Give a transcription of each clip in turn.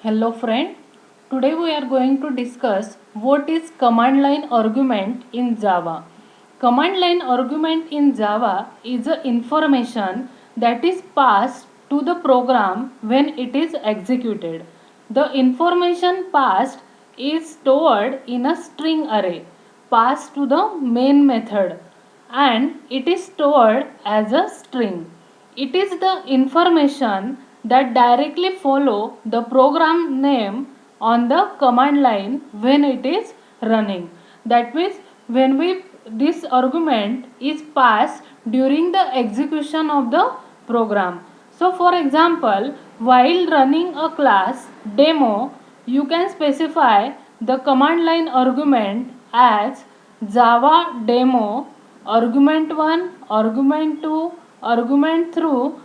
Hello friend, today we are going to discuss what is command line argument in Java. Command line argument in Java is a information that is passed to the program when it is executed. The information passed is stored in a string array passed to the main method and it is stored as a string. It is the information that directly follow the program name on the command line when it is running. That means when we this argument is passed during the execution of the program. So for example, while running a class demo, you can specify the command line argument as Java demo argument 1, argument 2, argument through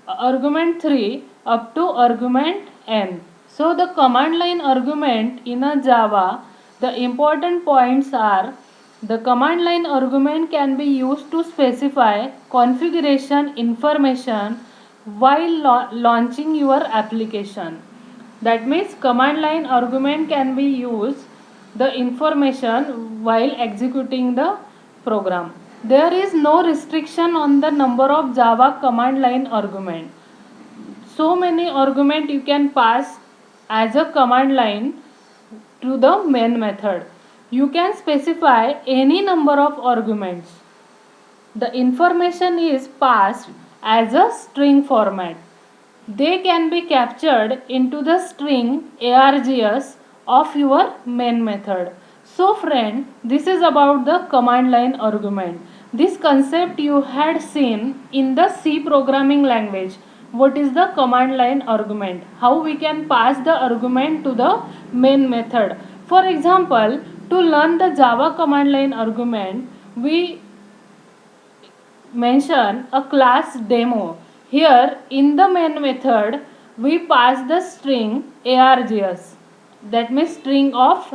argument 3 up to argument n. So the command line argument in a Java, the important points are the command line argument can be used to specify configuration information while launching your application. That means command line argument can be used the information while executing the program. There is no restriction on the number of Java command line argument. So many argument you can pass as a command line to the main method. You can specify any number of arguments. The information is passed as a string format. They can be captured into the string args of your main method. So friend, this is about the command line argument. This concept you had seen in the C programming language. What is the command line argument? How we can pass the argument to the main method. For example, to learn the Java command line argument, we mention a class demo. Here in the main method we pass the string args, that means string of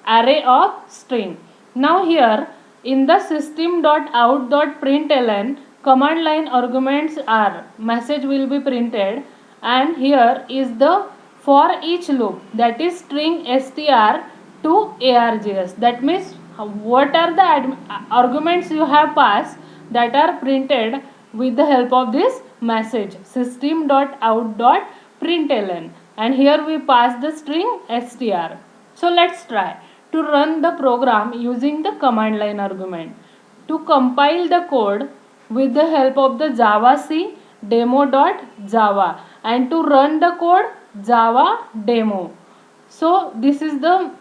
array of string. Now here in the system.out.println command line arguments are message will be printed, and here is the for each loop, that is string str to args. That means what are the arguments you have passed that are printed with the help of this message system.out.println, and here we pass the string str. So let's try to run the program using the command line argument. To compile the code with the help of the javac demo.java and to run the code java demo. So this is the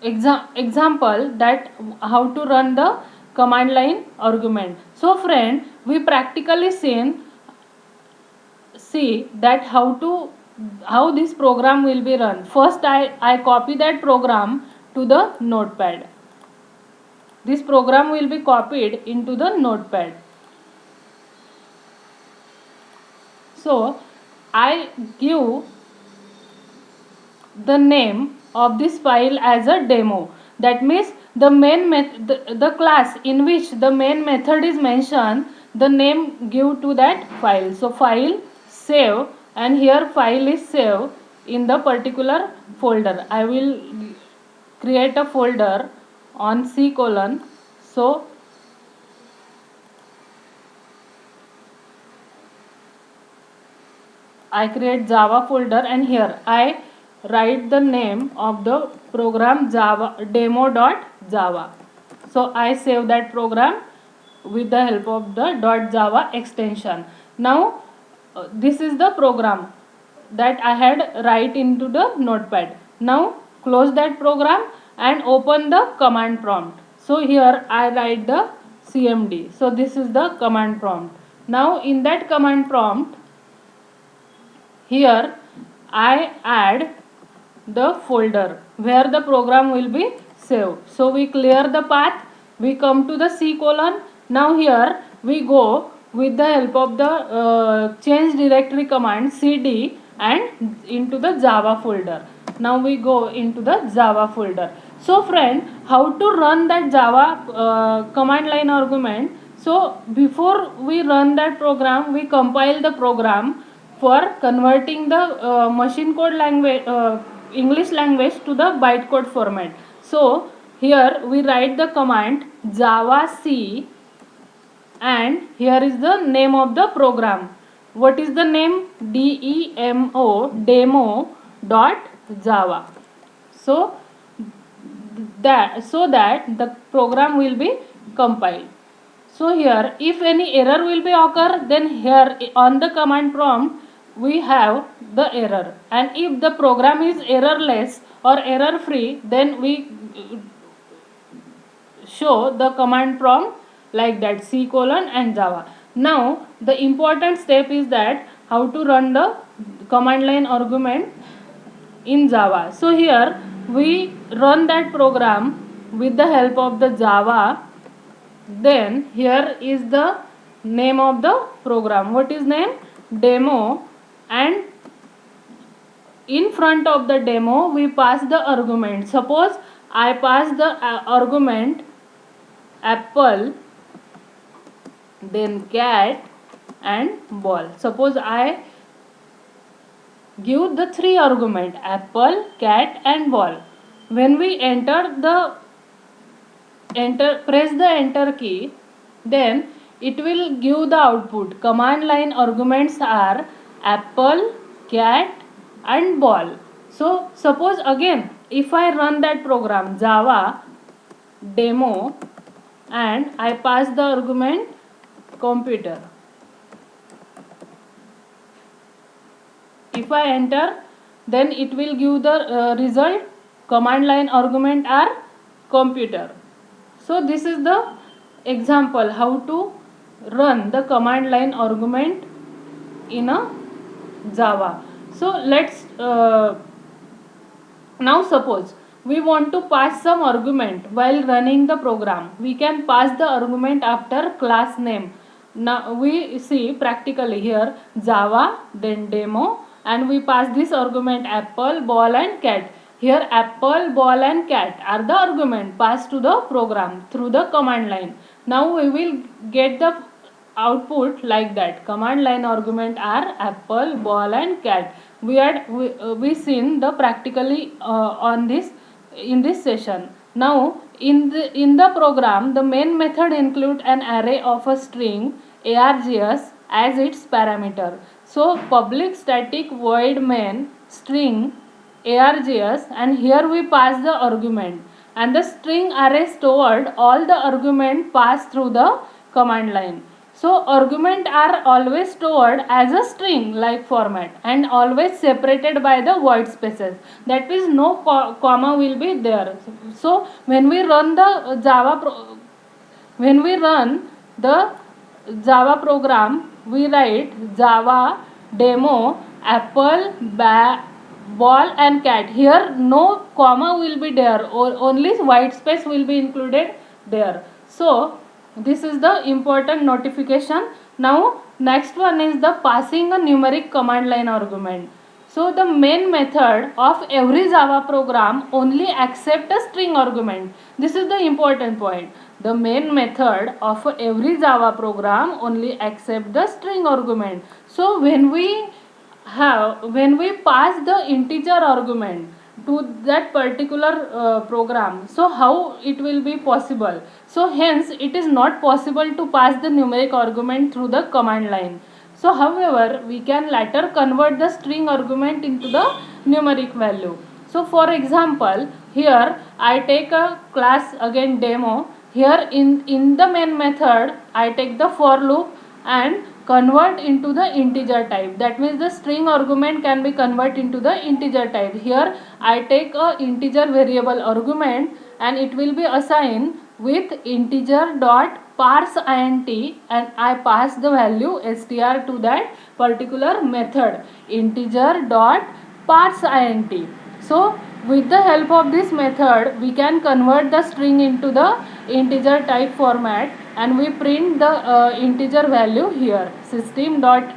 example that how to run the command line argument. So friend, we practically see that how this program will be run. First I copy that program to the notepad. This program will be copied into the notepad. So I give the name of this file as a demo. That means the main the class in which the main method is mentioned, the name give to that file. So file save, and here file is saved in the particular folder. I will create a folder on C colon. So I create Java folder, and here I write the name of the program Java demo.java. So I save that program with the help of the .java extension. Now this is the program that I had write into the notepad. Now close that program and open the command prompt. So here I write the cmd. So this is the command prompt. Now in that command prompt, here I add the folder where the program will be saved. So we clear the path, we come to the C colon. Now here we go with the help of the change directory command cd and into the Java folder. Now we go into the Java folder. So friend, how to run that Java command line argument? So before we run that program, we compile the program for converting the machine code language, English language to the bytecode format. So here we write the command java c, and here is the name of the program. What is the name? demo dot java. So that the program will be compiled. So here if any error will be occur, then here on the command prompt we have the error, and if the program is errorless or error free, then we show the command prompt like that, C colon and Java. Now the important step is that how to run the command line argument in Java. So here we run that program with the help of the Java. Then here is the name of the program. What is name? Demo. And in front of the demo we pass the argument. Suppose I pass the argument apple, then cat and ball. Suppose I give the three argument apple, cat and ball. When we press the enter key, then it will give the output. Command line arguments are apple, cat and ball. So suppose again if I run that program java demo and I pass the argument computer, if I enter, then it will give the result. Command line argument are computer. So this is the example how to run the command line argument in a Java. So let's now suppose we want to pass some argument while running the program. We can pass the argument after class name. Now we see practically here Java, then demo, and we pass this argument apple, ball and cat. Here apple, ball and cat are the argument passed to the program through the command line. Now we will get the output like that. Command line argument are apple, ball and cat. We seen the practically on this in this session. Now in the program the main method include an array of a string args as its parameter. So public static void main string args, and here we pass the argument, and the string array stored all the argument passed through the command line. So argument are always stored as a string like format and always separated by the void spaces. That means no comma will be there. So when we run the Java program, we write Java demo apple ball and cat. Here no comma will be there, or only white space will be included there. So this is the important notification. Now next one is the passing a numeric command line argument. So the main method of every Java program only accept a string argument. This is the important point. The main method of every Java program only accept the string argument. So when we pass the integer argument to that particular program, so how it will be possible? So hence it is not possible to pass the numeric argument through the command line. So however we can later convert the string argument into the numeric value. So for example here I take a class again demo. Here in the main method I take the for loop and convert into the integer type. That means the string argument can be converted into the integer type. Here I take a integer variable argument and it will be assigned with integer dot parse int, and I pass the value str to that particular method integer dot parse int. So with the help of this method we can convert the string into the integer type format, and we print the integer value here. System dot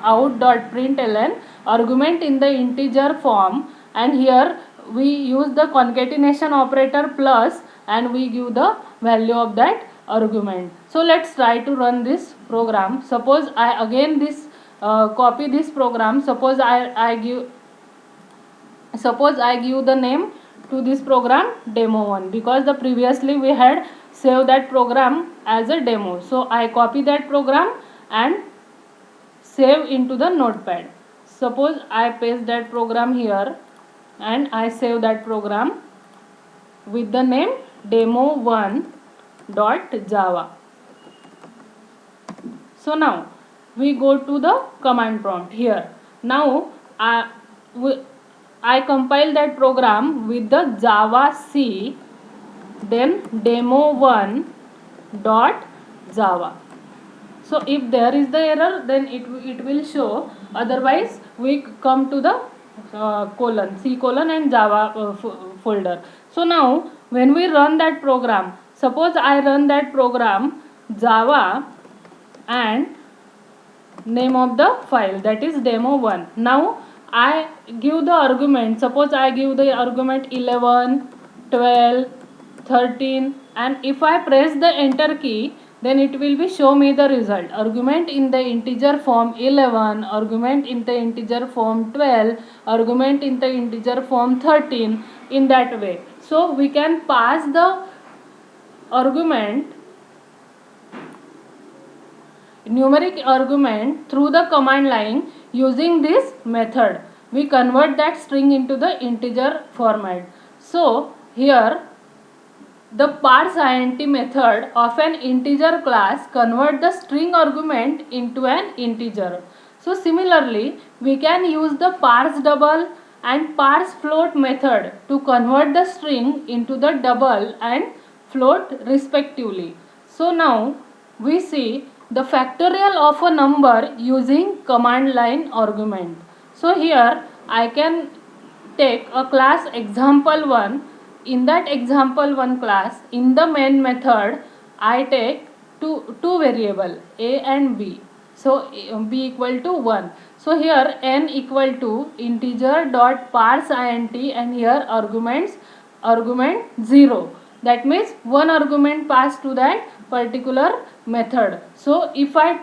out dot println argument in the integer form, and here we use the concatenation operator plus, and we give the value of that argument. So let's try to run this program. Suppose I again this copy this program. Suppose I give the name to this program demo1, because the previously we had saved that program as a demo. So I copy that program and save into the notepad. Suppose I paste that program here and I save that program with the name demo1.java. So now we go to the command prompt here. Now I compile that program with the Java C, then demo1 dot Java. So if there is the error, then it will show. Otherwise we come to the C colon and Java folder. So now when we run that program, suppose I run that program Java and name of the file, that is demo1. Now I give the argument. Suppose I give the argument 11, 12, 13, and if I press the enter key, then it will be show me the result. Argument in the integer form 11, argument in the integer form 12, argument in the integer form 13, in that way. So we can pass the argument, numeric argument, through the command line. Using this method we convert that string into the integer format. So here the parseInt method of an integer class convert the string argument into an integer. So similarly we can use the parse double and parse float method to convert the string into the double and float respectively. So now we see the factorial of a number using command line argument. So here I can take a class example1. In that example1 class, in the main method I take two variable a and b. So b equal to 1. So here n equal to integer dot parseInt, and here argument 0. That means one argument passed to that particular method. So if I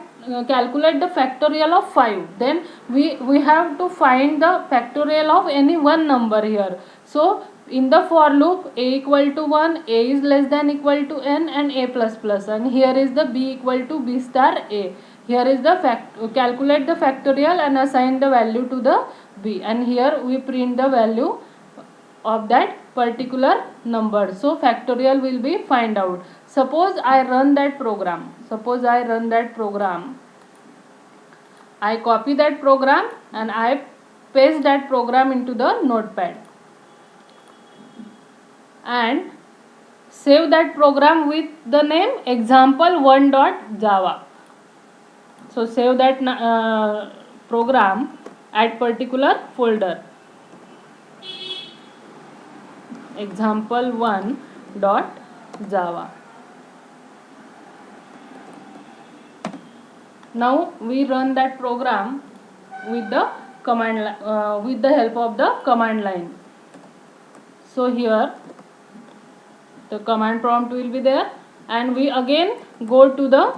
calculate the factorial of 5, then we have to find the factorial of any one number here. So in the for loop, a equal to 1, a is less than equal to n, and a plus plus, and here is the b equal to b star a. Here is the calculate the factorial and assign the value to the b, and here we print the value of that particular number. So factorial will be find out. Suppose I run that program. I copy that program and I paste that program into the notepad and save that program with the name example1.java. So save that program at particular folder example1.java. Now we run that program with the command with the help of the command line. So here the command prompt will be there, and we again go to the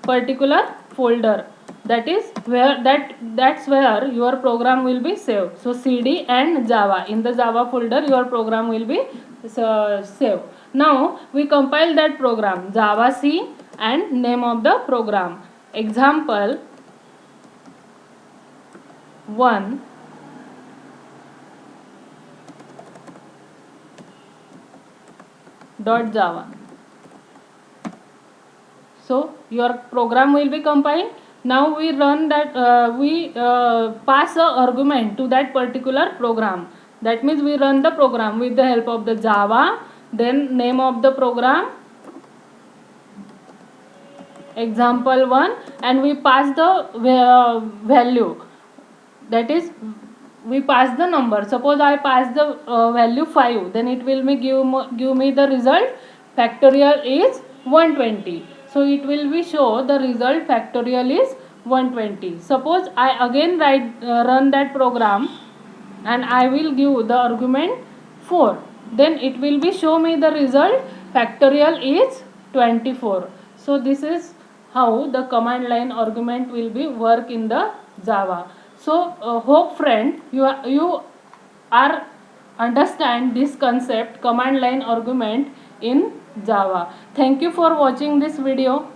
particular folder, that is where that's where your program will be saved. So cd and java, in the java folder your program will be saved. Now we compile that program java c and name of the program example 1 .java. So your program will be compiled. Now we run that pass a argument to that particular program. That means we run the program with the help of the java, then name of the program example1, and we pass the value, that is we pass the number. Suppose I pass the value 5, then it will give me the result factorial is 120. So it will be show the result factorial is 120. Suppose I again run that program and I will give the argument 4, then it will be show me the result factorial is 24. So this is how the command line argument will be work in the Java. So hope friend you are understand this concept command line argument in Java. Thank you for watching this video.